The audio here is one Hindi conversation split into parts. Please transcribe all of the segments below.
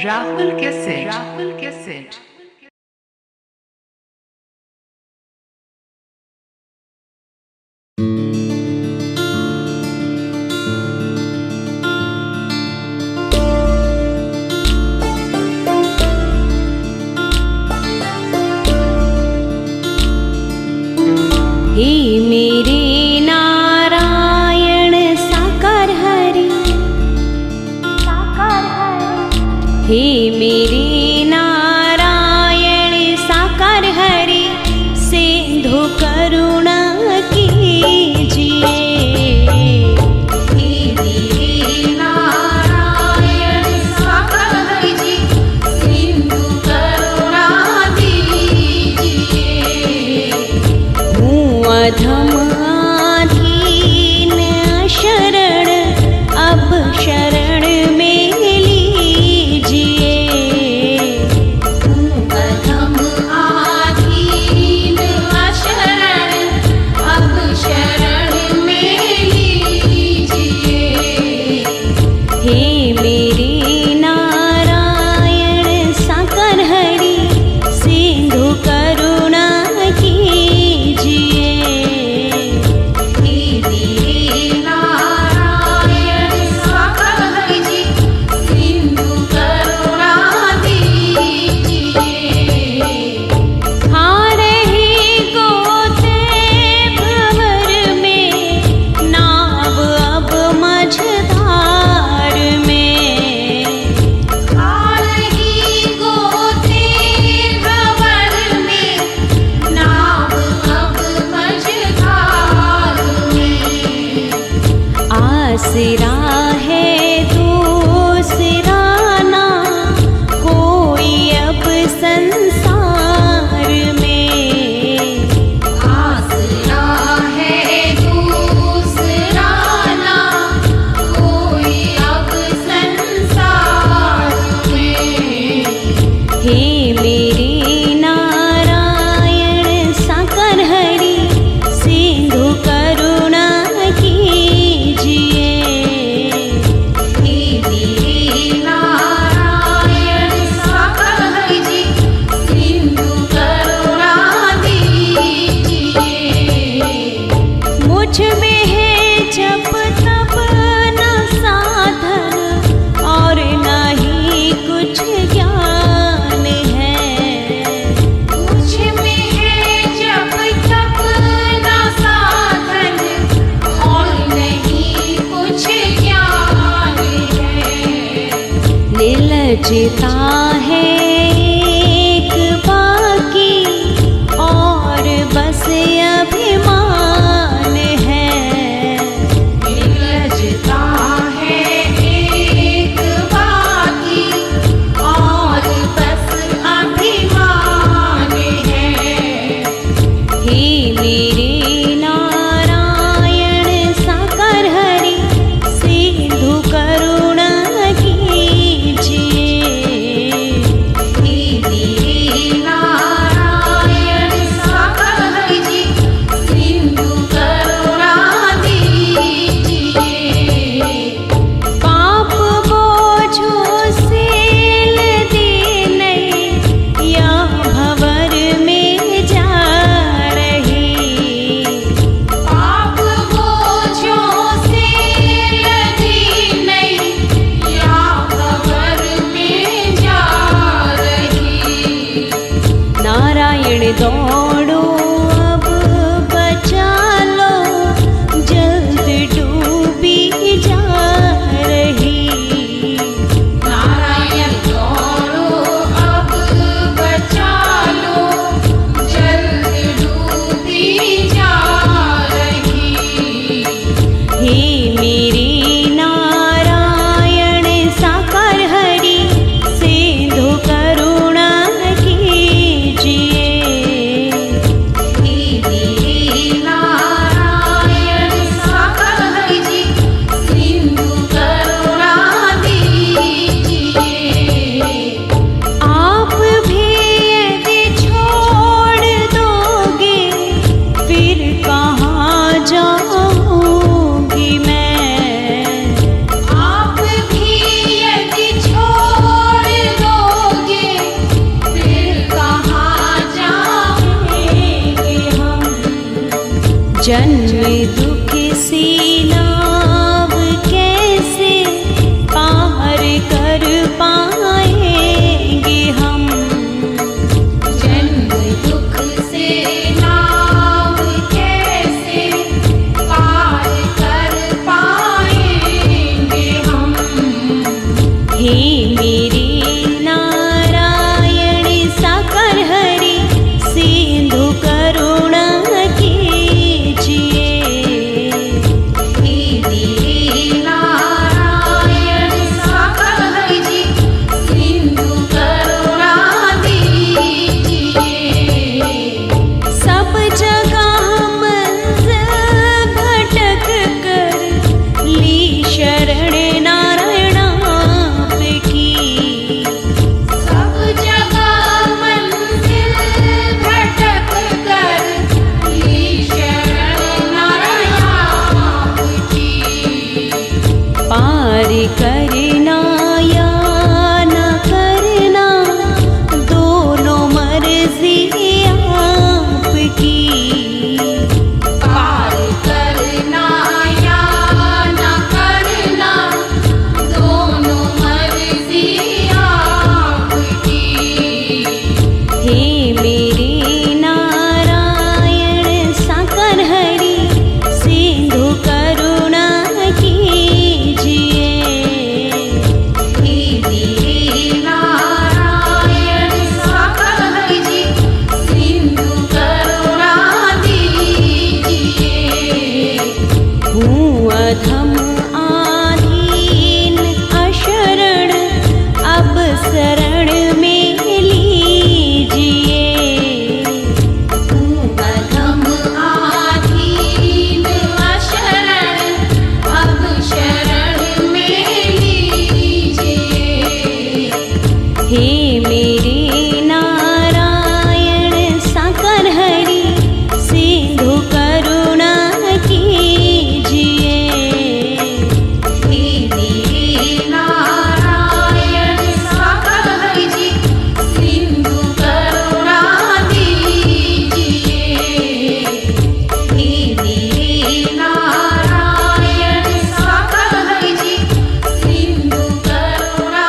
Rahul cassette, Rahul cassette. हे मेरे नारायण साकार हरि, हे मेरे नारायण साकार हरि, सिंधु करुणा कीजिए। हे मेरे नारायण साकार हरि जी, सिंधु करुणा दीजिए। अधम आधीन शरण अब शरण में लीजिए। अधम आधीन शरण अब शरण में लीजिए। हे मेरे नारायण साकार हरि, सिंधु करुणा कीजिए। आसरा है दूसरा ना कोई अब संसार में। आसरा है दूसरा ना कोई अब संसार में। हे मेरे नारायण साकार हरि, सिंधु करुणा कीजिए। मुझ में है जब तब न साधन और न ही कुछ ज्ञान है। मुझ में है जब तब न साधन और नहीं कुछ ज्ञान है। निर्लजता है एक बाकी और बस अभिमान है। निर्लजता है एक बाकी और बस अभिमान है। हे मेरे नारायण साकार हरि, सिंधु करुणा कीजिए। हे मेरे नारायण साकार हरि जी, सिंधु करुणा दीजिए। पाप बोझों से लदे नहीं या भंवर में जा रही। पाप बोझों से लदे नहीं या भंवर में जा रही। नारायण दौड़ो अब बचा लो, जल्द डूबी जा रही। नारायण दौड़ो अब बचा लो, जल्द डूबी जा रही। हे मेरे नारायण साकार हरि, सिंधु करुणा कीजिए। जन्म दुख से नाव कैसे पार कर पाएंगे हम। जन्म दुख से नाव कैसे पार कर पाएंगे हम। हे मेरे नारायण साकर हरि सिंधु करुणा कीजिए। हे मेरे नारायण साकर हरि जी सिंधु करुणा दीजिए। सब जगह मंजिल भटक कर ली शरण नारायण आपकी। सब जगह मंजिल भटक कर ली शरण नारायण आपकी। पार करना या न करना दोनों मर्जी आपकी। पार करना या न करना दोनों मर्जी आपकी। हे मेरे नारायण साकर हरि सिंधु करुणा कीजिए। हे मेरे नारायण साकर हरि जी सिंधु करुणा दीजिए। हूँ अधम आधीन अशरण अब शरण में लीजिए। अधम आधीन अशरण अब शरण में लीजिए। हे मेरे नारायण साकर हरि सिंधु करुणा कीजिए। हे मेरे नारायण साकर हरि जी सिंधु करुणा दीजिए। हे मेरे नारायण साकर हरि जी सिंधु करुणा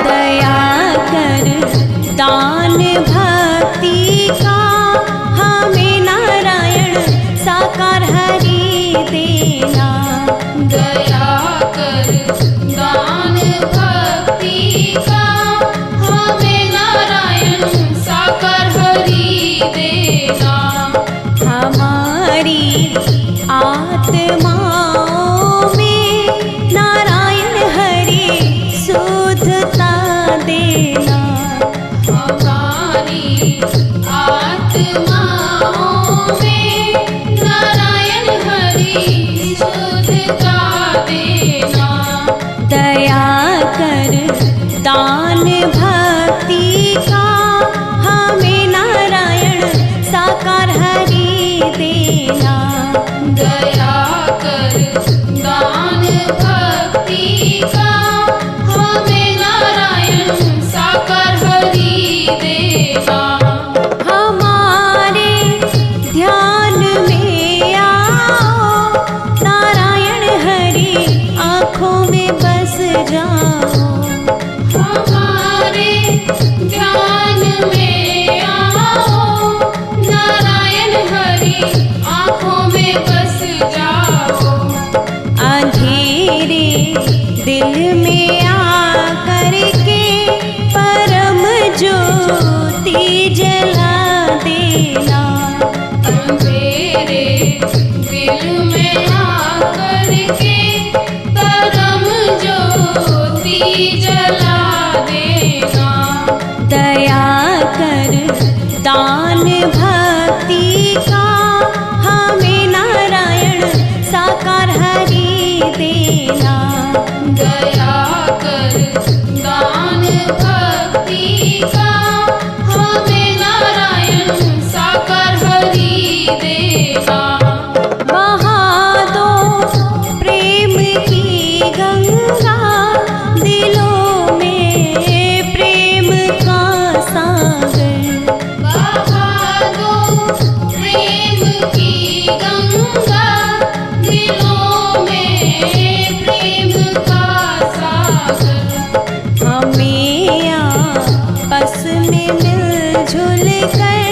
दया कर दान भक्ति का हमें नारायण साकार हरि देना। दया कर दान भक्ति का हमें नारायण साकर हरि देना। हमारी आत्माओं में नारायण हरि शुद्धता देना। हमारी आत्माओं में नारायण हरि शुद्धता देना। दया कर दान भक्ति का हमें नारायण साकार हरि देना। दया कर दान भक्ति का हमें नारायण साकर हरि देना। हमारे ध्यान में आकर के परम जो तीज जला देना। हमारे ध्यान में आकर के परम ज्योति जला देना। हमारे ध्यान में आओ नारायण हरि आँखों में बस जाओ। हमारे ध्यान में आओ नारायण हरि आँखों में बस जाओ। अंधेरे दिल में आकर के परम ज्योति जला देना। अंधेरे दिल में आकर के परम ज्योति जला देना। दया कर दान भक्ति का हमें नारायण साकार हरि देना। दया कर दान भक्ति का हमें नारायण साकर हरि देना। मिलजुल कर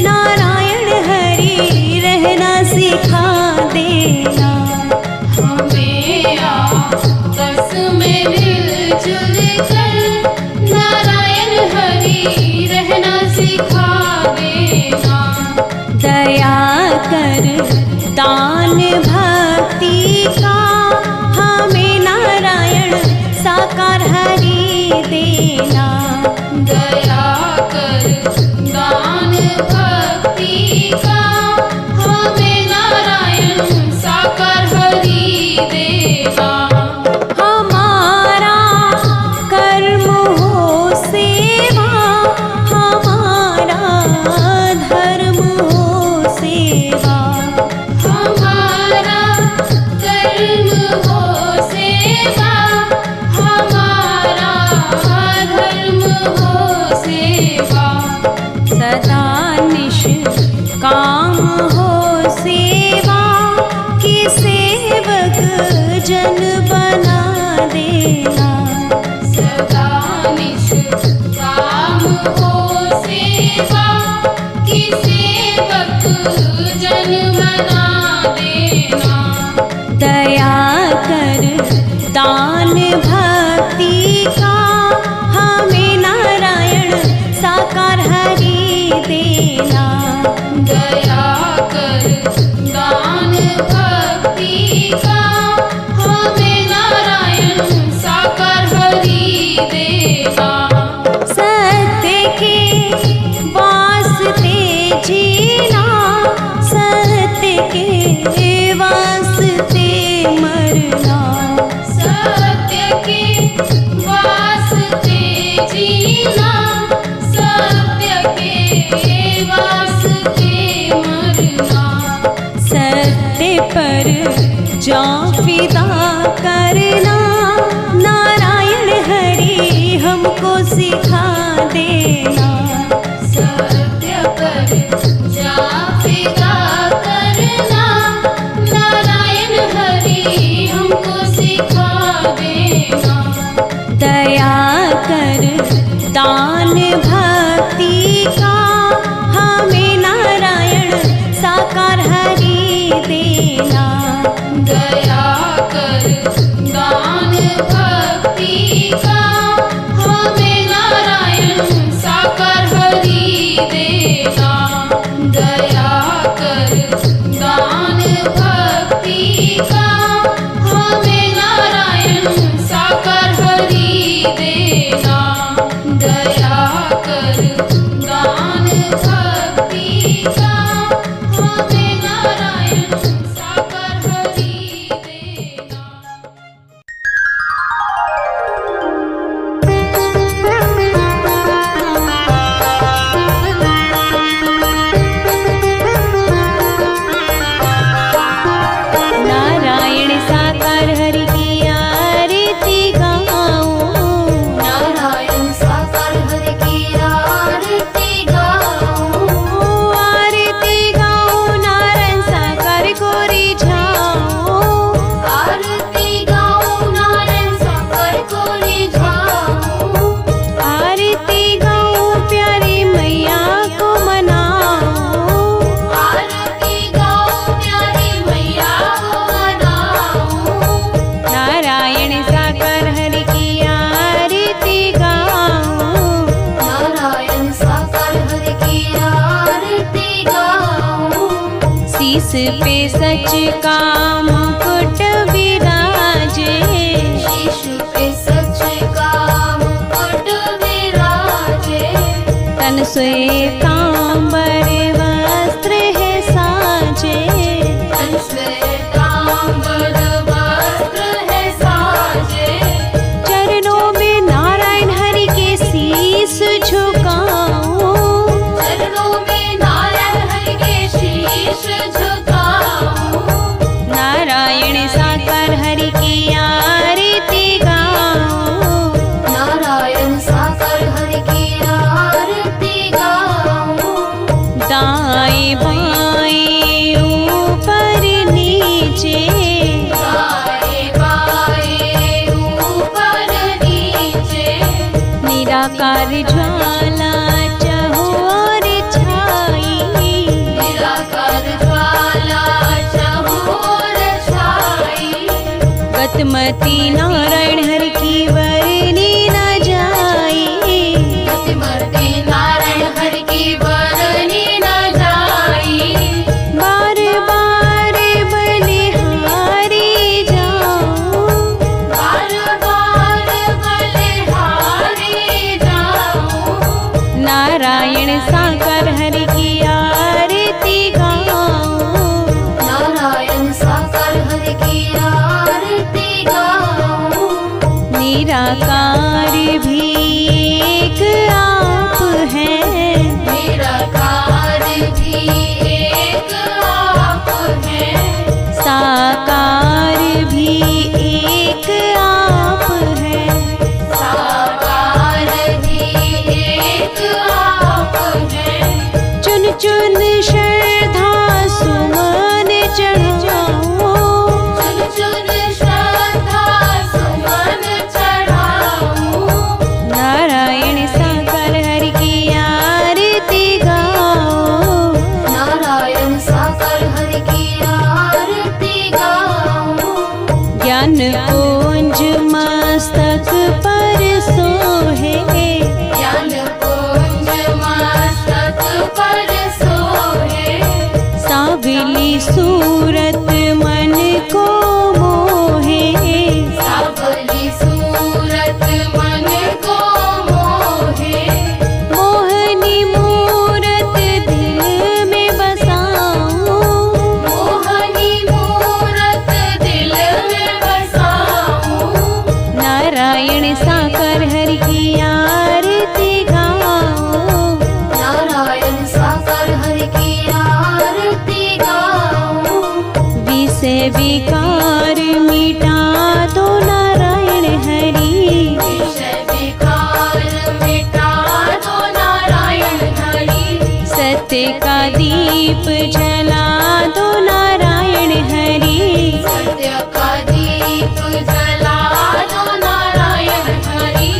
नारायण हरि रहना सिखा देना। हमें आपस में मिलजुल कर नारायण हरि रहना सिखा देना। दया कर दान भक्ति का हमें नारायण साकार हरि देना। दया कर दान भक्ति का हमें नारायण साकार हरि देना। हमारा कर्म हो सेवा, हमारा धर्म हो सेवा। हमारा कर्म हो सेवा, हमारा धर्म हो सेवा। सदा निष्काम हो सेवा कि सेवक जन बना देना। सदा निष्काम हो सेवा कि सेवक जन बना देना। दया कर दान भक्ति का हमें नारायण साकार हरि देना। दया कर दान भक्ति का हमें नारायण साकार हरि देना। सत्य के वास्ते जीना, सत्य के वास्ते मरना। सत्य के वास्ते जीना, सत्य के वास्ते मरना। सत्य पर जा फिदा करना, नारायण हरि हमको सिखा देना। सत्य पर जा फिदा करना, नारायण हरि हमको सिखा देना। दया कर दान भक्ति का हमें नारायण साकार हरि देना। दया कर दान भक्ति का हमें नारायण साकार हरि देना। दया कर दान भक्ति का हमें नारायण साकार हरि देना। दया कर दान भक्ति का हमें नारायण साकार हरि देना। नारायण साकार हरि की आरती गाऊं। नारायण साकार हरि की आरती गाऊं। आरती गाऊं नारायण साकार को रिझाऊं। आरती गाऊं नारायण साकार को रिझाऊं। आरती गाऊं प्यारी मैया को मनाऊं। आरती गाऊं प्यारी मैया को मनाऊं। नारायण साकार हरि की आरती गाऊं। नारायण साकार हरि की आरती गाऊं। शीस पे सच का मुकुट विराजे, शीश पे सच का मुकुट विराजे। तन श्वेतांबर वस्त्र है साजे। तन श्वेतांबर वस्त्र है साजे। चरणों में नारायण हरि के शीस झुकाऊं। चरणों में नारायण हरि के शीश झुकाऊं। नारायण साकार हरि की आरती गाऊं। नारायण साकार हरि की आरती गाऊं। दाएं बाएं गतिमति नारायण हरि की वरनी न जाई। गतिमति नारायण हरि की वरनी न जाई। बार बार बलिहारी जाऊं, बार बार बलिहारी जाऊं। नारायण साकार हरि की आरती गाऊं। नारायण साकार हरि की आरती गाऊं। निराकार भी एक आप है, निराकार भी एक आप है। साकार भी एक आप है। साकार भी एक आप है। चुन चुन श्रद्धा सुमन चढ़ाऊं। चुन चुन श्रद्धा सुमन चढ़ाऊं। नारायण साकार हरि की आरती गाऊं। नारायण साकार हरि की आरती गाऊं। ज्ञान पुंज मस्तक पर सोहे, ज्ञान पुंज मस्तक पर सोहे। सावली सूरत मन को मोहे। सावली सूरत मन को मोहे। मोहनी मूरत दिल में बसाऊं। मोहनी मूरत दिल में बसाऊं। नारायण साकार हरि की आरती गाऊं। नारायण साकार हरि की आरती गाऊं। विषय विकार मिटा दो नारायण हरि। विषय विकार मिटा दो नारायण हरि। सत्य का दीप जला दो नारायण हरि। सत्य का दीप जला दो नारायण हरि।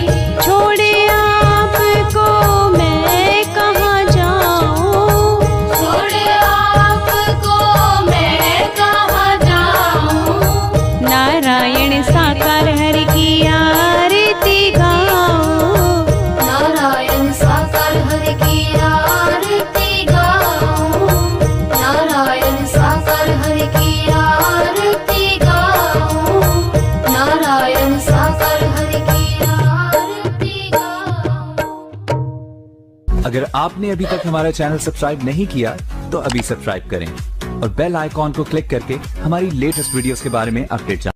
छोड़े आपको मैं कहाँ जाऊं। छोड़े आपको मैं कहाँ जाऊं। नारायण साकार हरि की आरती गाऊं। नारायण साकार हरि की आरती गाऊं। नारायण साकार हरि की आरती गाऊं। नारायण साकार हरि की आरती गाऊं। अगर आपने अभी तक हमारा चैनल सब्सक्राइब नहीं किया तो अभी सब्सक्राइब करें और बेल आइकॉन को क्लिक करके हमारी लेटेस्ट वीडियोस के बारे में अपडेट जानें।